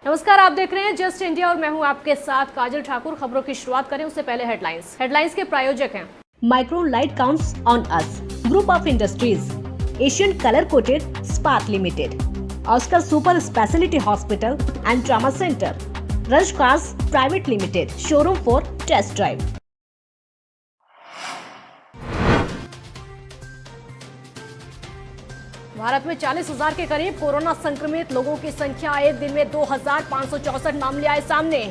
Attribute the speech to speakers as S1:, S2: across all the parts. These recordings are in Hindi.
S1: नमस्कार, आप देख रहे हैं जस्ट इंडिया और मैं हूं आपके साथ काजल ठाकुर। खबरों की शुरुआत करें उससे पहले हेडलाइंस के प्रायोजक हैं
S2: Micron light counts on us, group of industries, Asian colour coated Spark limited, Oscar super speciality hospital and trauma centre, Rush Cars private limited, showroom for test drive.
S1: Bharat में 40,000 के करीब कोरोना संक्रमित लोगों की संख्या, एक दिन में 2,564 मामले आए सामने।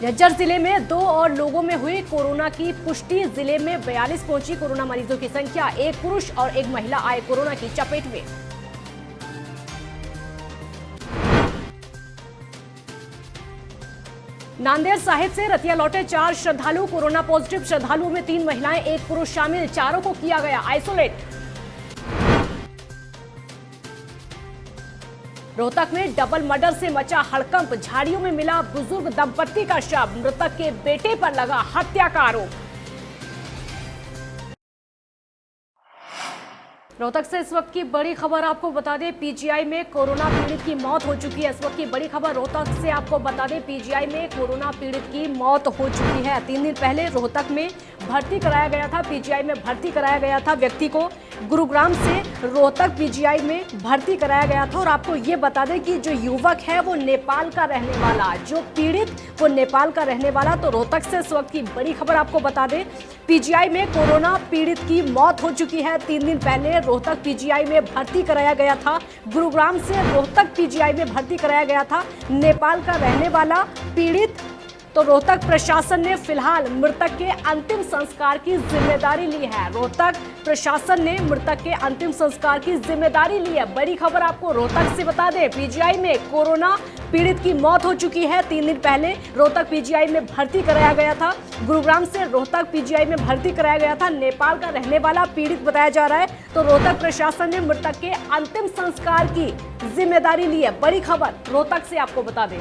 S1: झज्जर जिले में 2 और लोगों में हुई कोरोना की पुष्टि। जिले में 42 पहुंची कोरोना मरीजों की संख्या, एक पुरुष और एक महिला आए कोरोना की चपेट में। नांदेड़ साहिब से रतिया लौटे 4 श्रद्धालु कोरोना पॉजिटिव। श्रद्धालुओं में 3 महिलाएं, 1 पुरुष शामिल, चारों को किया गया आइसोलेट। रोहतक में डबल मर्डर से मचा हड़कंप। झाड़ियों में मिला बुजुर्ग दंपत्ति का शव, मृतक के बेटे पर लगा हत्या का आरोप। रोहतक से इस वक्त की बड़ी खबर आपको बता दें, पीजीआई में कोरोना पीड़ित की मौत हो चुकी है। इस वक्त की बड़ी खबर रोहतक से आपको बता दें, पीजीआई में कोरोना पीड़ित की मौत हो चुकी है। 3 दिन पहले रोहतक में भर्ती कराया गया था, पीजीआई में भर्ती कराया गया था व्यक्ति को। गुरुग्राम से रोहतक पीजीआई में भर्ती कराया गया था। और आपको ये बता दें कि जो युवक है वो नेपाल का रहने वाला, जो पीड़ित वो नेपाल का रहने वाला। तो रोहतक से इस वक्त की बड़ी खबर आपको बता दें, पीजीआई में कोरोना पीड़ित की मौत हो चुकी है। 3 दिन पहले रोहतक पीजीआई में भर्ती कराया गया था। गुरुग्राम से रोहतक पीजीआई में भर्ती कराया गया था नेपाल का रहने वाला पीड़ित। तो रोहतक प्रशासन ने फिलहाल मृतक के अंतिम संस्कार की जिम्मेदारी ली है। रोहतक प्रशासन ने मृतक के अंतिम संस्कार की जिम्मेदारी ली है। बड़ी खबर आपको रोहतक से बता दें, पीजीआई में कोरोना पीड़ित की मौत हो चुकी है। 3 दिन पहले रोहतक पीजीआई में भर्ती कराया गया था। गुरुग्राम से रोहतक पीजीआई में भर्ती कराया गया था। नेपाल का रहने वाला पीड़ित बताया जा रहा है। तो रोहतक प्रशासन ने मृतक के अंतिम संस्कार की जिम्मेदारी ली है। बड़ी खबर रोहतक से आपको बता दें।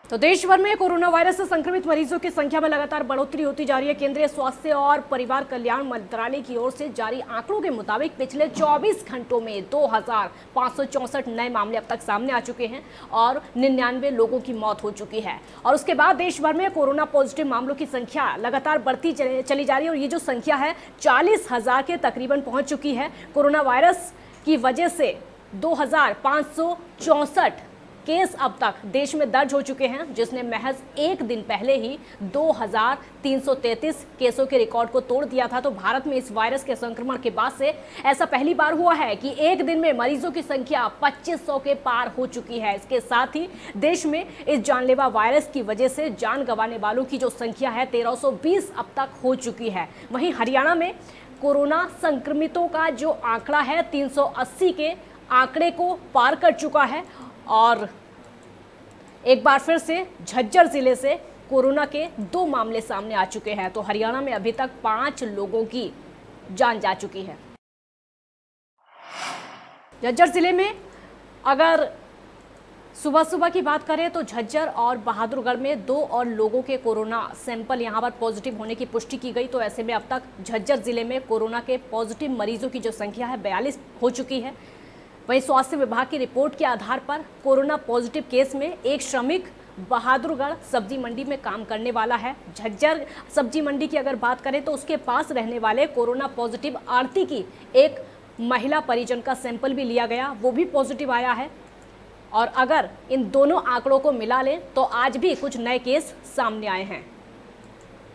S1: तो देश भर में कोरोना वायरस से संक्रमित मरीजों की संख्या में लगातार बढ़ोतरी होती जा रही है। केंद्रीय स्वास्थ्य और परिवार कल्याण मंत्रालय की ओर से जारी आंकड़ों के मुताबिक पिछले 24 घंटों में 2,564 नए मामले अब तक सामने आ चुके हैं और 99 लोगों की मौत हो चुकी है। और उसके बाद देश भर में कोरोना पॉजिटिव मामलों की संख्या लगातार बढ़ती चली जा रही है और ये जो संख्या है 40,000 के तकरीबन पहुंच चुकी है। कोरोना वायरस की वजह से 2,564 केस अब तक देश में दर्ज हो चुके हैं, जिसने महज एक दिन पहले ही 2,333 केसों के रिकॉर्ड को तोड़ दिया था। तो भारत में इस वायरस के संक्रमण के बाद से ऐसा पहली बार हुआ है कि एक दिन में मरीजों की संख्या 2,500 के पार हो चुकी है। इसके साथ ही देश में इस जानलेवा वायरस की वजह से जान गंवाने वालों की जो संख्या है 1,320 अब तक हो चुकी है। वहीं हरियाणा में कोरोना संक्रमितों का जो आंकड़ा है 380 के आंकड़े को पार कर चुका है। और एक बार फिर से झज्जर जिले से कोरोना के 2 मामले सामने आ चुके हैं। तो हरियाणा में अभी तक 5 लोगों की जान जा चुकी है। झज्जर जिले में अगर सुबह की बात करें तो झज्जर और बहादुरगढ़ में 2 और लोगों के कोरोना सैंपल यहां पर पॉजिटिव होने की पुष्टि की गई। तो ऐसे में अब तक झज्जर जिले में कोरोना के पॉजिटिव मरीजों की जो संख्या है 42 हो चुकी है। वहीं स्वास्थ्य विभाग की रिपोर्ट के आधार पर कोरोना पॉजिटिव केस में एक श्रमिक बहादुरगढ़ सब्जी मंडी में काम करने वाला है। झज्जर सब्जी मंडी की अगर बात करें तो उसके पास रहने वाले कोरोना पॉजिटिव आरती की एक महिला परिजन का सैंपल भी लिया गया, वो भी पॉजिटिव आया है। और अगर इन दोनों आंकड़ों को मिला लें तो आज भी कुछ नए केस सामने आए हैं।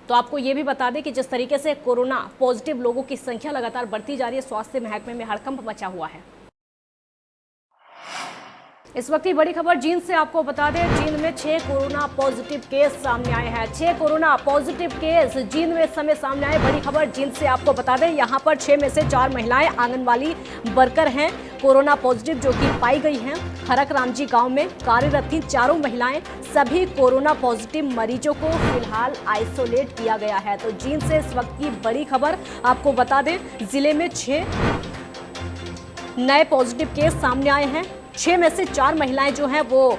S1: तो आपको ये भी बता दें कि जिस तरीके से कोरोना पॉजिटिव लोगों की संख्या लगातार बढ़ती जा रही है, स्वास्थ्य महकमे में हड़कंप मचा हुआ है। इस वक्त की बड़ी खबर जींद से आपको बता दें, जींद में 6 कोरोना पॉजिटिव केस सामने आए हैं। 6 कोरोना पॉजिटिव केस जींद में इस समय सामने आए। बड़ी खबर जींद से आपको बता दें, यहां पर 6 में से 4 महिलाएं आंगनवाड़ी वर्कर हैं कोरोना पॉजिटिव जो कि पाई गई हैं। खरक रामजी गांव में कार्यरत थी 4 महिलाएं। सभी कोरोना पॉजिटिव मरीजों को फिलहाल आइसोलेट किया गया है। तो जींद से इस वक्त की बड़ी खबर आपको बता दें, जिले में 6 नए पॉजिटिव केस सामने आए हैं। 6 में से 4 महिलाएं जो हैं वो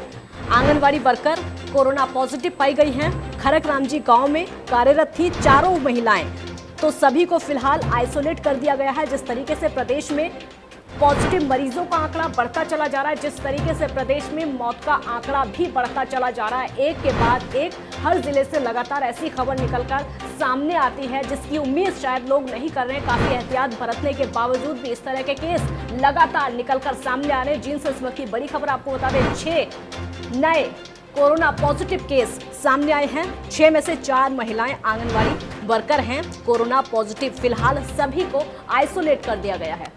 S1: आंगनवाड़ी वर्कर कोरोना पॉजिटिव पाई गई हैं। खरक रामजी गांव में कार्यरत थी 4 महिलाएं। तो सभी को फिलहाल आइसोलेट कर दिया गया है। जिस तरीके से प्रदेश में पॉजिटिव मरीजों का आंकड़ा बढ़ता चला जा रहा है, जिस तरीके से प्रदेश में मौत का आंकड़ा भी बढ़ता चला जा रहा है, एक के बाद एक हर जिले से लगातार ऐसी खबर निकलकर सामने आती है जिसकी उम्मीद शायद लोग नहीं कर रहे हैं। काफी एहतियात बरतने के बावजूद भी इस तरह के केस लगातार निकलकर सामने आ रहे हैं। जिनसे इस वक्त की बड़ी खबर आपको बता दें, 6 नए कोरोना पॉजिटिव केस सामने आए हैं। 6 में से 4 महिलाएं आंगनवाड़ी वर्कर हैं कोरोना पॉजिटिव। फिलहाल सभी को आइसोलेट कर दिया गया है।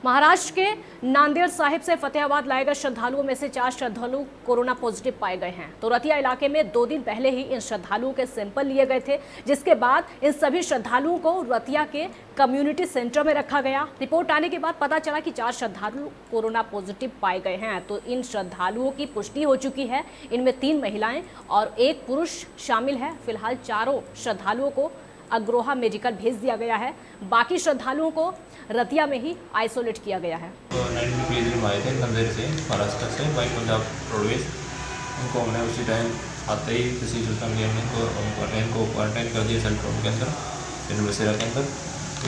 S1: महाराष्ट्र के नांदेड़ साहिब से फतेहाबाद लाए गए श्रद्धालुओं में से 4 श्रद्धालु कोरोना पॉजिटिव पाए गए हैं। तो रतिया इलाके में 2 दिन पहले ही इन श्रद्धालुओं के सैंपल लिए गए थे, जिसके बाद इन सभी श्रद्धालुओं को रतिया के कम्युनिटी सेंटर में रखा गया। रिपोर्ट आने के बाद पता चला कि 4 श्रद्धालु कोरोना पॉजिटिव पाए गए हैं। तो इन श्रद्धालुओं की पुष्टि हो चुकी है। इनमें 3 महिलाएं और 1 पुरुष शामिल है। फिलहाल चारों श्रद्धालुओं को अग्रोहा मेडिकल भेज दिया गया है। बाकी श्रद्धालुओं को रतिया में ही आइसोलेट किया गया है।
S3: तो 90 केस आए थे नंदेड़ से, महाराष्ट्र से, बाई पंजाब रोडवेज। उनको हमने उसी टाइम आते ही किसी सूचना मिली, हमने उनको क्वारंटाइन कर दिया सेंटर के अंदर, यूनिवर्सिटी के अंदर।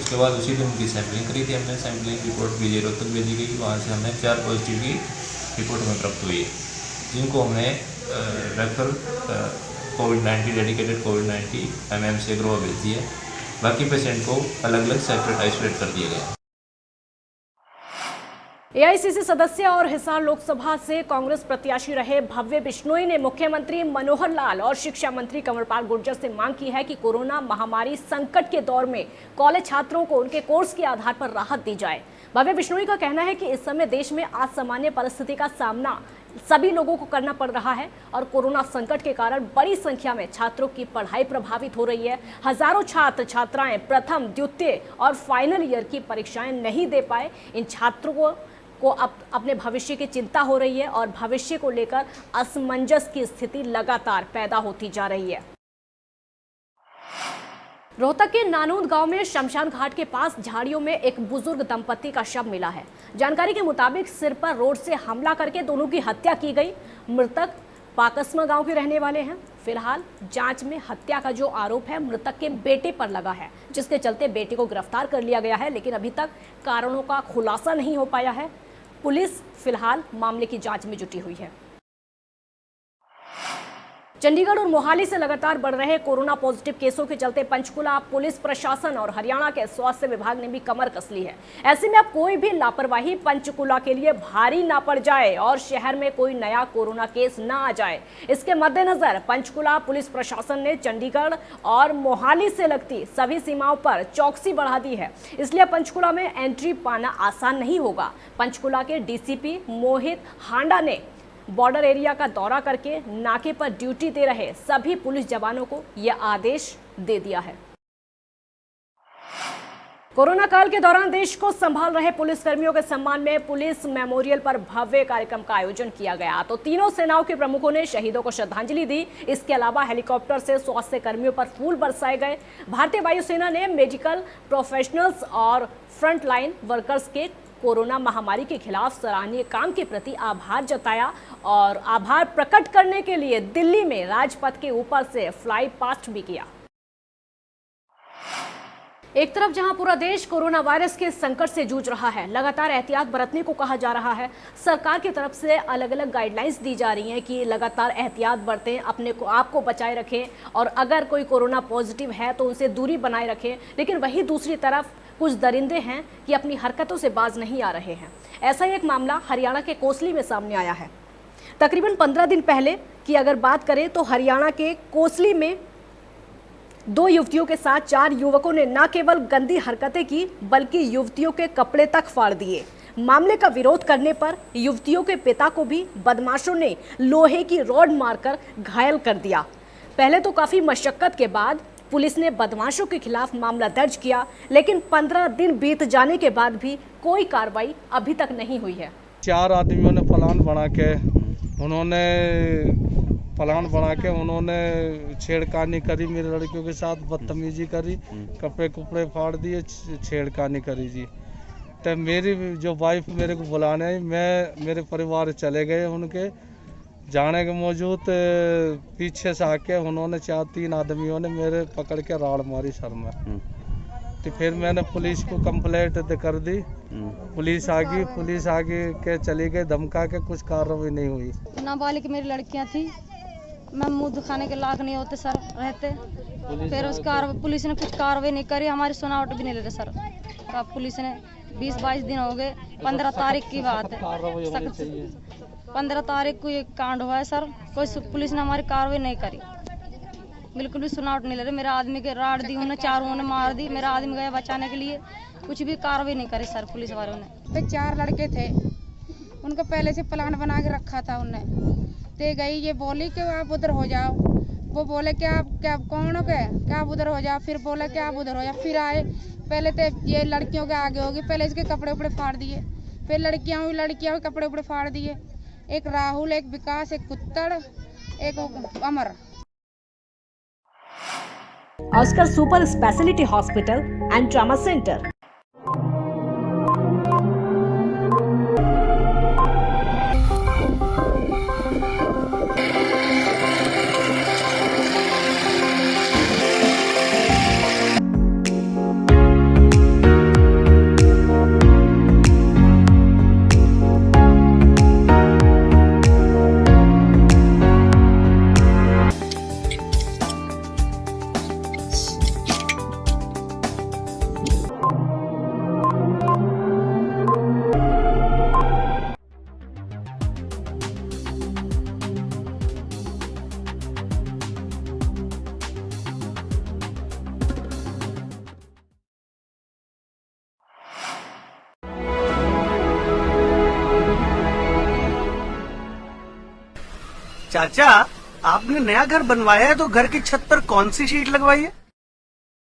S3: उसके बाद उसी दिन उनकी सैम्पलिंग करी थी हमने। सैम्पलिंग रिपोर्ट भेजी, रोहतक भेजी गई। वहाँ से हमने 4 पॉजिटिव की रिपोर्ट हमें प्राप्त हुई है, जिनको हमने रेफर कोविड-19 डेडिकेटेड कोविड-19 एमएमसी अग्रोहा भेज दिया। बाकी पेशेंट को अलग अलग सेपरेट आइसोलेट कर दिया गया।
S1: एआईसीसी सदस्य और हिसार लोकसभा से कांग्रेस प्रत्याशी रहे भव्य बिश्नोई ने मुख्यमंत्री मनोहर लाल और शिक्षा मंत्री कंवरपाल गुर्जर से मांग की है कि कोरोना महामारी संकट के दौर में कॉलेज छात्रों को उनके कोर्स के आधार पर राहत दी जाए। भव्य बिश्नोई का कहना है कि इस समय देश में असामान्य परिस्थिति का सामना सभी लोगों को करना पड़ रहा है और कोरोना संकट के कारण बड़ी संख्या में छात्रों की पढ़ाई प्रभावित हो रही है। हजारों छात्र छात्राएं प्रथम, द्वितीय और फाइनल ईयर की परीक्षाएं नहीं दे पाए। इन छात्रों को अपने भविष्य की चिंता हो रही है और भविष्य को लेकर असमंजस की स्थिति लगातार पैदा होती जा रही है। रोहतक के नानूद गांव में शमशान घाट के पास झाड़ियों में एक बुजुर्ग दंपति का शव मिला है। जानकारी के मुताबिक सिर पर रोड से हमला करके दोनों की हत्या की गई। मृतक पाकसमा गांव के रहने वाले हैं। फिलहाल जांच में हत्या का जो आरोप है मृतक के बेटे पर लगा है, जिसके चलते बेटे को गिरफ्तार कर लिया गया है, लेकिन अभी तक कारणों का खुलासा नहीं हो पाया है। पुलिस फिलहाल मामले की जांच में जुटी हुई है। चंडीगढ़ और मोहाली से लगातार बढ़ रहे कोरोना पॉजिटिव केसों के चलते पंचकुला पुलिस प्रशासन और हरियाणा के स्वास्थ्य विभाग ने भी कमर कस ली है। ऐसे में अब कोई भी लापरवाही पंचकुला के लिए भारी ना पड़ जाए और शहर में कोई नया कोरोना केस ना आ जाए, इसके मद्देनजर पंचकुला पुलिस प्रशासन ने चंडीगढ़ और मोहाली से लगती सभी सीमाओं पर चौकसी बढ़ा दी है। इसलिए पंचकुला में एंट्री पाना आसान नहीं होगा। पंचकुला के डीसीपी मोहित हांडा ने बॉर्डर एरिया का दौरा करके नाके पर ड्यूटी दे रहे सभी पुलिस जवानों को यह आदेश दे दिया है। कोरोना काल के दौरान देश को संभाल रहे पुलिसकर्मियों के सम्मान में पुलिस मेमोरियल पर भव्य कार्यक्रम का आयोजन किया गया। तो तीनों सेनाओं के प्रमुखों ने शहीदों को श्रद्धांजलि दी। इसके अलावा हेलीकॉप्टर से स्वास्थ्य कर्मियों पर फूल बरसाए गए। भारतीय वायुसेना ने मेडिकल प्रोफेशनल्स और फ्रंटलाइन वर्कर्स के कोरोना महामारी के खिलाफ सराहनीय काम के प्रति आभार जताया और आभार प्रकट करने के लिए दिल्ली में राजपथ के ऊपर से फ्लाई पास्ट भी किया। एक तरफ जहां पूरा देश कोरोना वायरस के संकट से जूझ रहा है, लगातार एहतियात बरतने को कहा जा रहा है। सरकार की तरफ से अलग अलग गाइडलाइंस दी जा रही हैं कि लगातार एहतियात बरतें, अपने को आपको बचाए रखें और अगर कोई कोरोना पॉजिटिव है तो उनसे दूरी बनाए रखें। लेकिन वहीं दूसरी तरफ कुछ दरिंदे हैं कि अपनी हरकतों से बाज नहीं आ रहे हैं। ऐसा ही एक मामला हरियाणा के कोसली में सामने आया है। तकरीबन 15 दिन पहले की अगर बात करें तो हरियाणा के कोसली में 2 युवतियों के साथ 4 युवकों ने न केवल गंदी हरकतें की बल्कि युवतियों के कपड़े तक फाड़ दिए। मामले का विरोध करने पर युवतियों के पिता को भी बदमाशों ने लोहे की रॉड मारकर घायल कर दिया। पहले तो काफी मशक्कत के बाद पुलिस ने बदमाशों के खिलाफ मामला दर्ज किया, लेकिन 15 दिन बीत जाने के बाद भी कोई कार्रवाई अभी तक नहीं हुई है।
S4: 4 आदमियों ने प्लान बना के उन्होंने छेड़खानी करी, मेरी लड़कियों के साथ बदतमीजी करी, कपड़े कुपड़े फाड़ दिए, छेड़खानी करी जी। तो मेरी जो वाइफ मेरे को बुलाने आई, मैं मेरे परिवार चले गए उनके, जाने के मौजूद पीछे से आके उन्होंने 4-3 आदमियों ने मेरे पकड़ के राड़ मारी सर में। तो फिर मैंने पुलिस को कंप्लेंट कर दी। पुलिस आ गई, पुलिस आगे के चली गई, धमका के कुछ कार्रवाई नहीं हुई।
S5: नाबालिग मेरी लड़कियां थी, मैं मुंह दिखाने के लायक नहीं होते सर रहते। फिर उस पुलिस ने कुछ कार्रवाई नहीं करी, हमारी सुनावट भी नहीं ले रहे सर। पुलिस ने 20-22 दिन हो गए, 15 तारीख की बात है, 15 तारीख को ये कांड हुआ है सर। कोई पुलिस ने हमारी कार्रवाई नहीं करी, बिल्कुल भी सुनावट नहीं ले रहे। मेरे आदमी के राड़ दी उन्होंने, चारों ने मार दी। मेरा आदमी गया बचाने के लिए, कुछ भी कार्रवाई नहीं करी सर पुलिस वालों ने।
S6: 4 लड़के थे, उनको पहले से प्लान बना के रखा था उनने। ते गई, ये बोली कि आप उधर हो जाओ। वो बोले कि आप कौन हो गए, क्या आप उधर हो जाओ। फिर बोले कि आप उधर हो जाओ। फिर आए, पहले तो ये लड़कियों के आगे होगी, पहले इसके कपड़े उपड़े फाड़ दिए। फिर लड़कियां हुई कपड़े उपड़े फाड़ दिए। एक राहुल, एक विकास, एक कुत्तड़, एक Amar.
S2: Oscar super speciality hospital and trauma centre.
S7: चाचा, आपने नया घर बनवाया है तो घर की छत पर कौन सी शीट लगवाई है?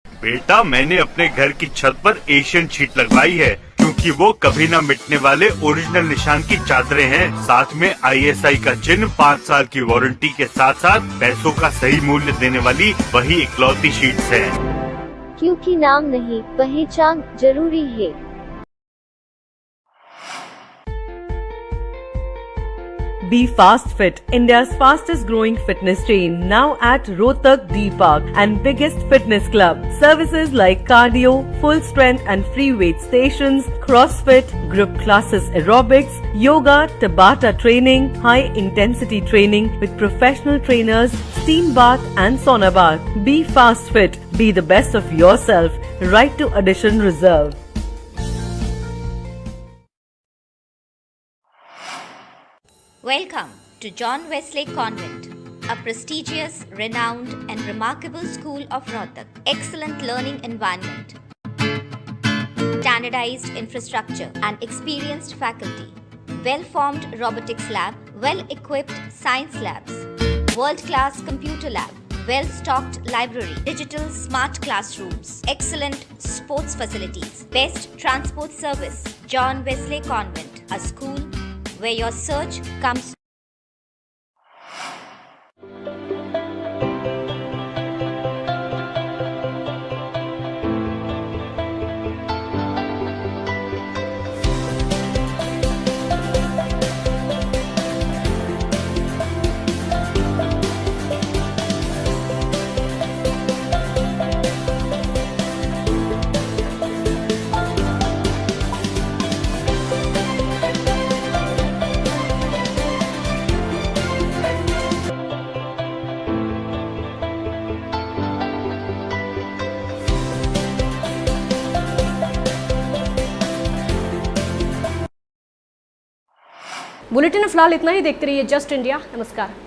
S8: बेटा, मैंने अपने घर की छत पर एशियन शीट लगवाई है, क्योंकि वो कभी न मिटने वाले ओरिजिनल निशान की चादरें हैं। साथ में ISI का चिन्ह, 5 साल की वारंटी के साथ साथ पैसों का सही मूल्य देने वाली वही इकलौती शीट्स है।
S9: क्योंकि नाम नहीं, पहचान जरूरी है।
S10: Be Fast Fit, India's fastest growing fitness chain, now at Rohtak D Park and biggest fitness club. Services like cardio, full strength and free weight stations, CrossFit, group classes, aerobics, yoga, Tabata training, high intensity training with professional trainers, steam bath and sauna bath. Be Fast Fit, be the best of yourself. Right to addition reserved.
S11: Welcome to John Wesley Convent, a prestigious, renowned and remarkable school of Rohtak. Excellent learning environment, standardized infrastructure and experienced faculty, well-formed robotics lab, well-equipped science labs, world-class computer lab, well-stocked library, digital smart classrooms, excellent sports facilities, best transport service. John Wesley Convent, a school where your search comes.
S1: Bulletin में फिलहाल इतना ही। देखते रहिए जस्ट इंडिया। नमस्कार।